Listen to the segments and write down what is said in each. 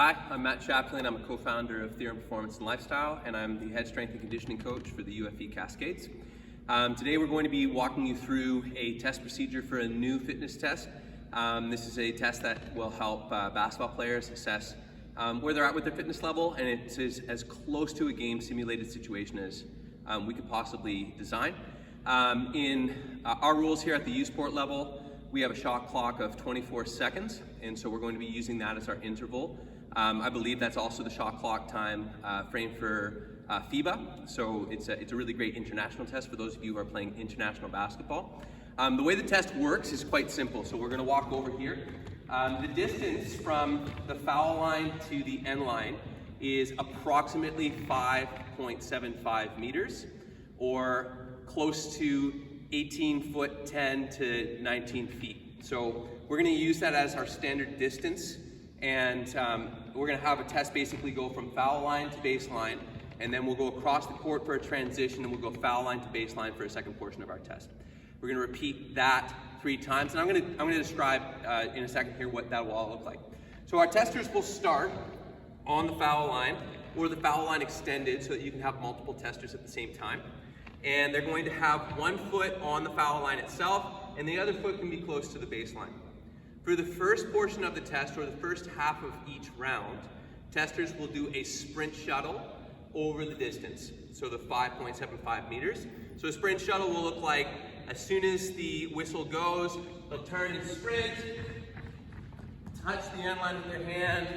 Hi, I'm Matt Chaplin. I'm a co-founder of Theorem Performance and Lifestyle, and I'm the head strength and conditioning coach for the UFE Cascades. Today we're going to be walking you through a test procedure for a new fitness test. This is a test that will help basketball players assess where they're at with their fitness level, and it is as close to a game simulated situation as we could possibly design. In our rules here at the U Sport level, we have a shot clock of 24 seconds, and so we're going to be using that as our interval. I believe that's also the shot clock time frame for FIBA, so it's a really great international test for those of you who are playing international basketball. The way the test works is quite simple, so we're going to walk over here. The distance from the foul line to the end line is approximately 5.75 meters, or close to 18 foot 10 to 19 feet. So we're going to use that as our standard distance, and we're going to have a test basically go from foul line to baseline, and then we'll go across the court for a transition, and we'll go foul line to baseline for a second portion of our test. We're going to repeat that 3 times, and I'm going to describe in a second here what that will all look like. So our testers will start on the foul line, or the foul line extended, so that you can have multiple testers at the same time. And they're going to have one foot on the foul line itself, and the other foot can be close to the baseline. For the first portion of the test, or the first half of each round, testers will do a sprint shuttle over the distance, so the 5.75 meters. So a sprint shuttle will look like, as soon as the whistle goes, they'll turn and sprint, touch the end line with their hand,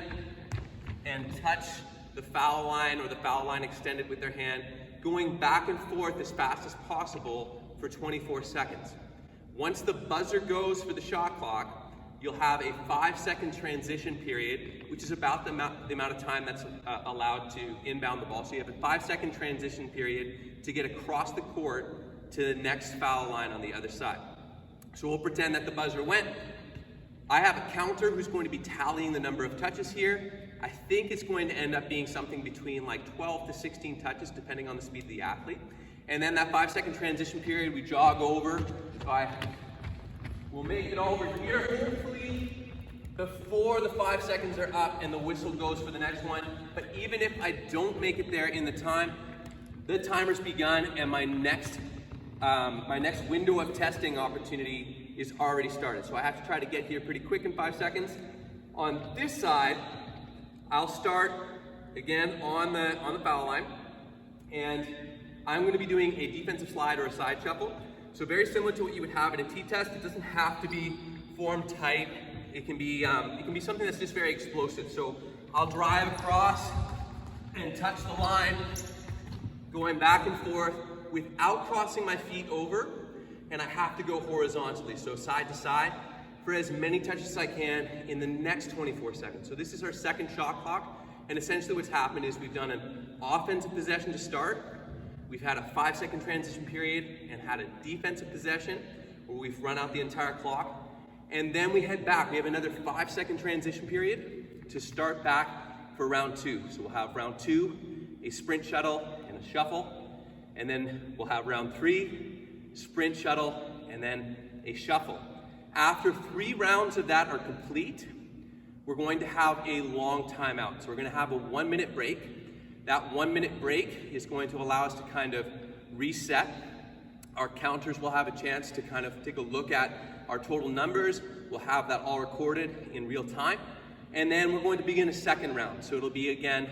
and touch the foul line or the foul line extended with their hand, going back and forth as fast as possible for 24 seconds. Once the buzzer goes for the shot clock, you'll have a 5-second transition period, which is about the amount of time that's allowed to inbound the ball. So you have a 5-second transition period to get across the court to the next foul line on the other side. So we'll pretend that the buzzer went. I have a counter who's going to be tallying the number of touches here. I think it's going to end up being something between like 12 to 16 touches, depending on the speed of the athlete. And then that 5-second transition period, we jog over. So we'll make it over here, hopefully before the 5 seconds are up and the whistle goes for the next one. But even if I don't make it there in the time, the timer's begun, and my next window of testing opportunity is already started. So I have to try to get here pretty quick in 5 seconds. On this side, I'll start again on the foul line, and I'm going to be doing a defensive slide or a side shuffle. So very similar to what you would have in a T-test. It doesn't have to be form tight. It can be something that's just very explosive. So I'll drive across and touch the line, going back and forth without crossing my feet over, and I have to go horizontally, so side to side, for as many touches as I can in the next 24 seconds. So this is our second shot clock, and essentially what's happened is we've done an offensive possession to start, we've had a 5-second transition period and had a defensive possession where we've run out the entire clock, and then we head back. We have another 5-second transition period to start back for round 2. So we'll have round 2, a sprint shuttle and a shuffle, and then we'll have round 3, sprint shuttle, and then a shuffle. After 3 rounds of that are complete, we're going to have a long timeout. So we're going to have a 1-minute break. That 1-minute break is going to allow us to kind of reset. Our counters will have a chance to kind of take a look at our total numbers. We'll have that all recorded in real time. And then we're going to begin a second round. So it'll be, again,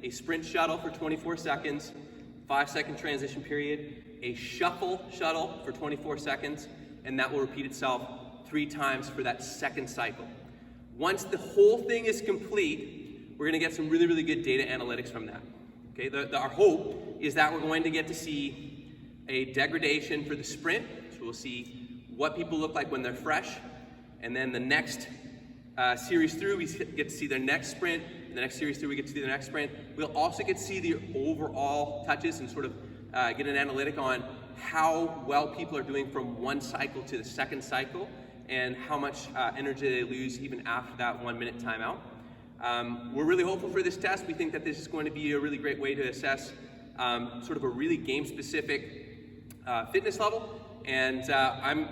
a sprint shuttle for 24 seconds, 5-second transition period, a shuffle shuttle for 24 seconds, and that will repeat itself 3 times for that second cycle. Once the whole thing is complete, we're going to get some really, really good data analytics from that. Okay, our hope is that we're going to get to see a degradation for the sprint. So we'll see what people look like when they're fresh, and then the next series through, we get to see their next sprint. The next series through, we get to see the next sprint. We'll also get to see the overall touches and sort of get an analytic on how well people are doing from one cycle to the second cycle, and how much energy they lose even after that 1-minute timeout. We're really hopeful for this test. We think that this is going to be a really great way to assess sort of a really game-specific fitness level. And I'm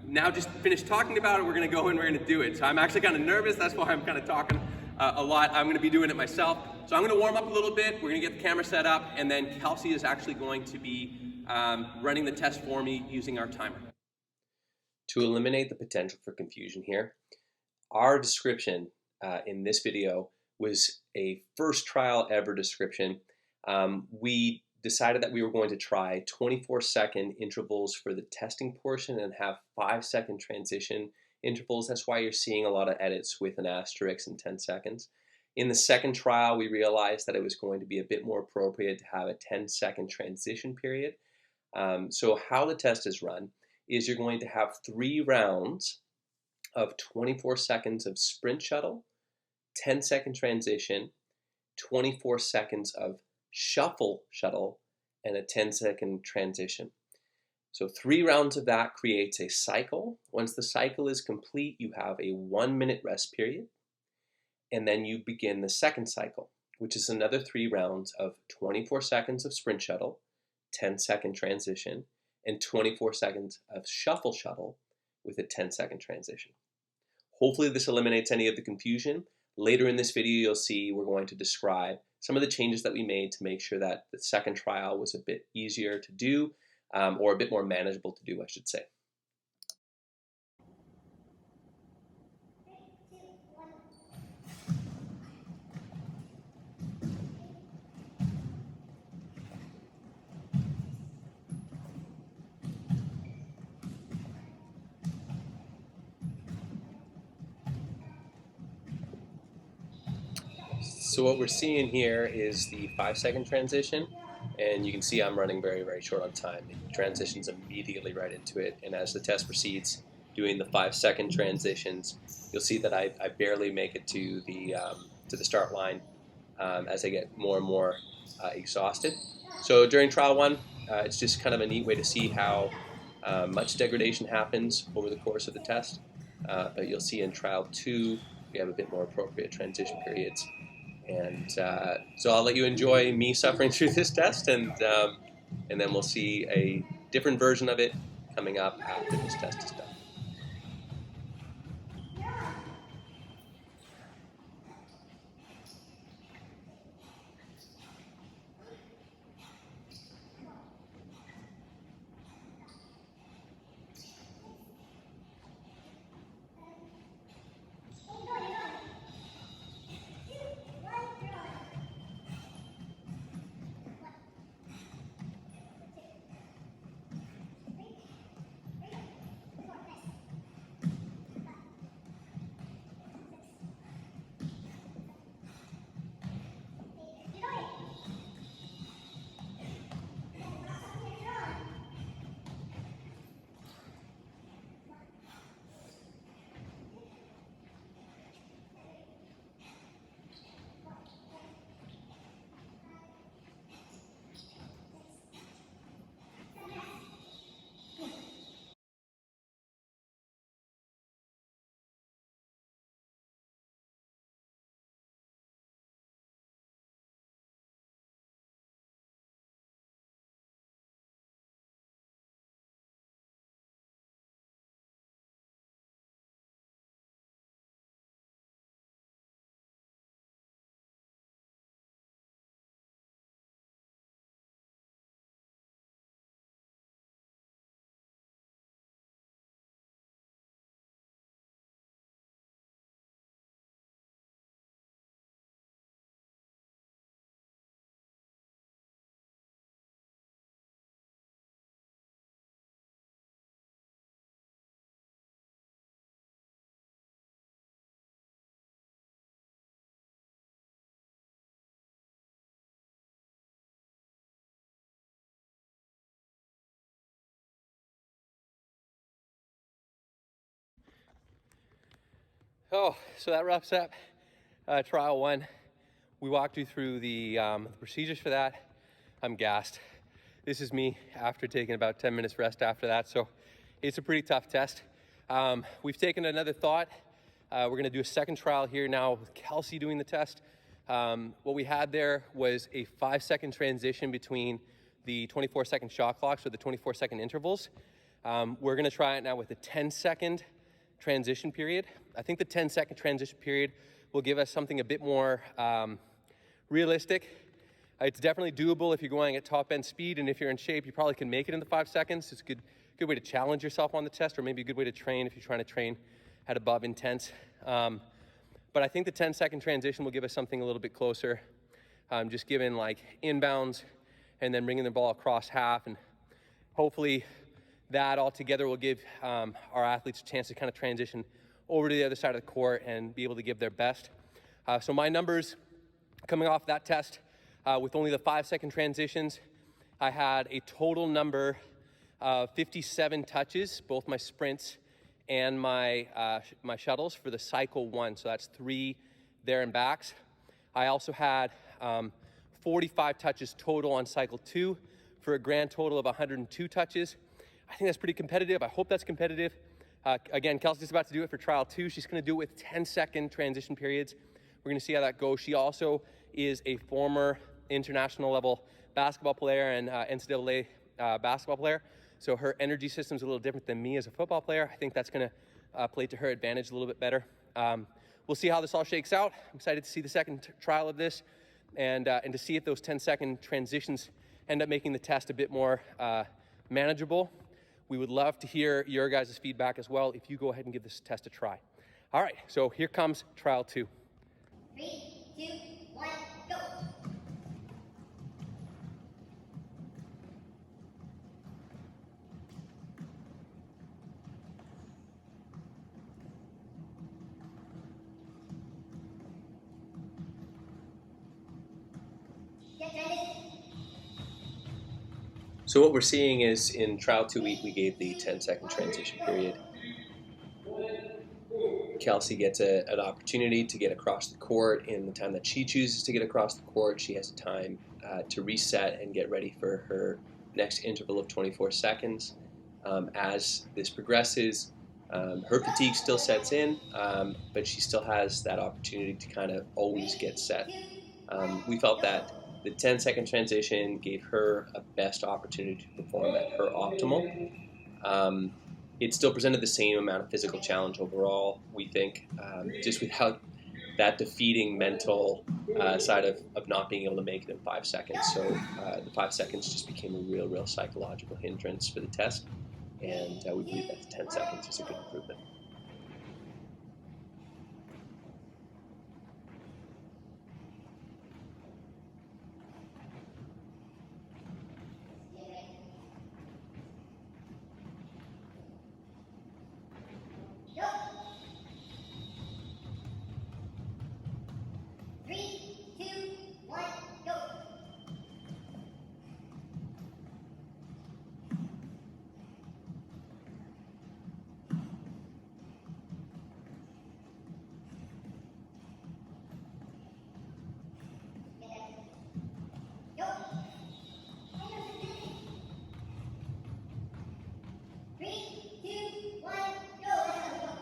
now just finished talking about it. We're going to go and we're going to do it. So I'm actually kind of nervous. That's why I'm kind of talking a lot. I'm going to be doing it myself. So I'm going to warm up a little bit. We're going to get the camera set up, and then Kelsey is actually going to be running the test for me using our timer. To eliminate the potential for confusion here, our description in this video was a first trial ever description. We decided that we were going to try 24-second intervals for the testing portion and have 5-second transition intervals. That's why you're seeing a lot of edits with an asterisk and 10 seconds. In the second trial, we realized that it was going to be a bit more appropriate to have a 10-second transition period. So how the test is run is you're going to have 3 rounds of 24 seconds of sprint shuttle, 10-second transition, 24 seconds of shuffle shuttle, and a 10-second transition. So 3 rounds of that creates a cycle. Once the cycle is complete, you have a 1-minute rest period, and then you begin the second cycle, which is another 3 rounds of 24 seconds of sprint shuttle, 10-second transition, and 24 seconds of shuffle shuttle with a 10-second transition. Hopefully this eliminates any of the confusion. Later in this video, you'll see we're going to describe some of the changes that we made to make sure that the second trial was a bit easier to do, or a bit more manageable to do, I should say. So what we're seeing here is the 5-second transition, and you can see I'm running very, very short on time. It transitions immediately right into it, and as the test proceeds, doing the 5-second transitions, you'll see that I barely make it to the start line as I get more and more exhausted. So during trial 1, it's just kind of a neat way to see how much degradation happens over the course of the test. But you'll see in trial 2, we have a bit more appropriate transition periods. And so I'll let you enjoy me suffering through this test, and then we'll see a different version of it coming up after this test is done. Oh, so that wraps up trial 1. We walked you through the procedures for that. I'm gassed. This is me after taking about 10 minutes rest after that, so it's a pretty tough test. We've taken another thought. We're gonna do a second trial here now with Kelsey doing the test. What we had there was a 5-second transition between the 24-second shot clocks, or the 24-second intervals. We're gonna try it now with a 10-second transition period. I think the 10-second transition period will give us something a bit more realistic. It's definitely doable if you're going at top end speed, and if you're in shape, you probably can make it in the 5 seconds. It's a good way to challenge yourself on the test, or maybe a good way to train if you're trying to train at above intense. But I think the 10-second transition will give us something a little bit closer, just given like inbounds and then bringing the ball across half, and hopefully that all together will give our athletes a chance to kind of transition over to the other side of the court and be able to give their best. So my numbers coming off that test, with only the 5-second transitions, I had a total number of 57 touches, both my sprints and my shuttles for the cycle 1. So that's 3 there and backs. I also had 45 touches total on cycle 2 for a grand total of 102 touches. I think that's pretty competitive. I hope that's competitive. Again, Kelsey's about to do it for trial 2. She's going to do it with 10-second transition periods. We're going to see how that goes. She also is a former international level basketball player and NCAA basketball player. So her energy system's a little different than me as a football player. I think that's going to play to her advantage a little bit better. We'll see how this all shakes out. I'm excited to see the second trial of this and to see if those 10-second transitions end up making the test a bit more manageable. We would love to hear your guys' feedback as well if you go ahead and give this test a try. All right, so here comes trial 2. 3, 2, 1, go! Get ready. So what we're seeing is in trial 2 we gave the 10-second transition period. Kelsey gets an opportunity to get across the court. In the time that she chooses to get across the court, she has time to reset and get ready for her next interval of 24 seconds. As this progresses, her fatigue still sets in, but she still has that opportunity to kind of always get set. We felt that the 10-second transition gave her a best opportunity to perform at her optimal. It still presented the same amount of physical challenge overall, we think, just without that defeating mental side of not being able to make it in 5 seconds. So the 5 seconds just became a real psychological hindrance for the test, and we believe that the 10 seconds is a good improvement. Go! 3, 2, 1, go! Go! 3, 2, 1, go!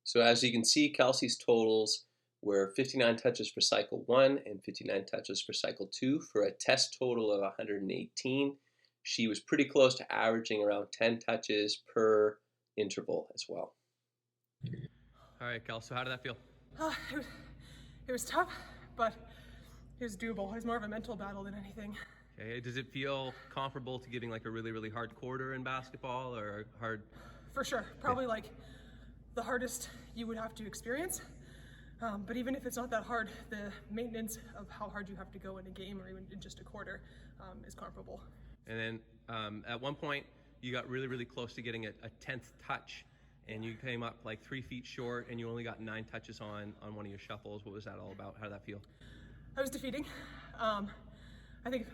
So as you can see, Kelsey's totals were 59 touches for cycle 1 and 59 touches for cycle 2 for a test total of 118. She was pretty close to averaging around 10 touches per interval as well. All right, Kel, so how did that feel? It was tough, but it was doable. It was more of a mental battle than anything. Okay, does it feel comparable to giving like a really, really hard quarter in basketball, or hard? For sure, probably like the hardest you would have to experience. But even if it's not that hard, the maintenance of how hard you have to go in a game or even in just a quarter is comparable. And then at one point, you got really, really close to getting a 10th touch, and you came up like 3 feet short, and you only got 9 touches on one of your shuffles. What was that all about? How did that feel? That was defeating. I think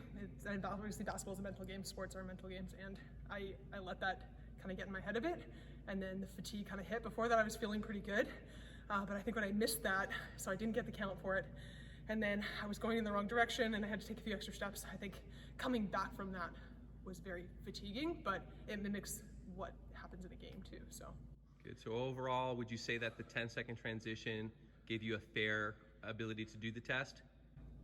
obviously basketball is a mental game, sports are mental games, and I let that kind of get in my head a bit, and then the fatigue kind of hit. Before that I was feeling pretty good, but I think when I missed that, so I didn't get the count for it, and then I was going in the wrong direction and I had to take a few extra steps. I think coming back from that was very fatiguing, but it mimics what happens in a game too. So good. So overall, would you say that the 10-second transition gave you a fair ability to do the test?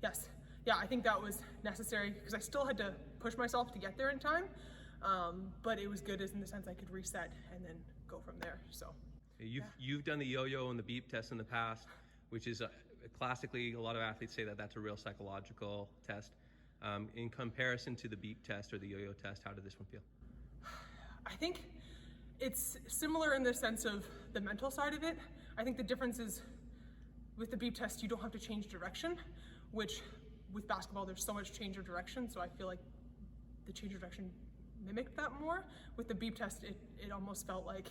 Yes. Yeah, I think that was necessary because I still had to push myself to get there in time, but it was good as in the sense I could reset and then go from there. So you've done the yo-yo and the beep test in the past, which is classically a lot of athletes say that that's a real psychological test. In comparison to the beep test or the yo-yo test, how did this one feel? I think it's similar in the sense of the mental side of it. I think the difference is with the beep test, you don't have to change direction, which with basketball, there's so much change of direction. So I feel like the change of direction mimicked that more. With the beep test, it almost felt like,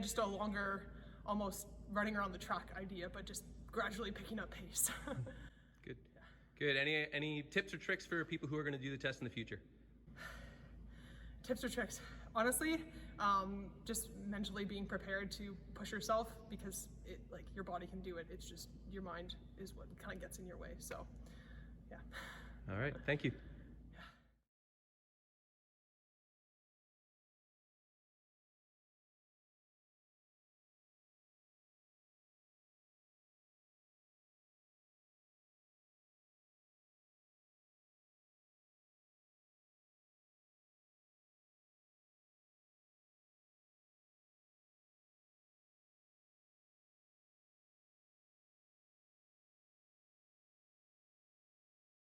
just a longer, almost running around the track idea, but just gradually picking up pace. Good. Good. Any tips or tricks for people who are going to do the test in the future? Tips or tricks? Honestly, just mentally being prepared to push yourself, because your body can do it. It's just your mind is what kind of gets in your way. So, yeah. All right. Thank you.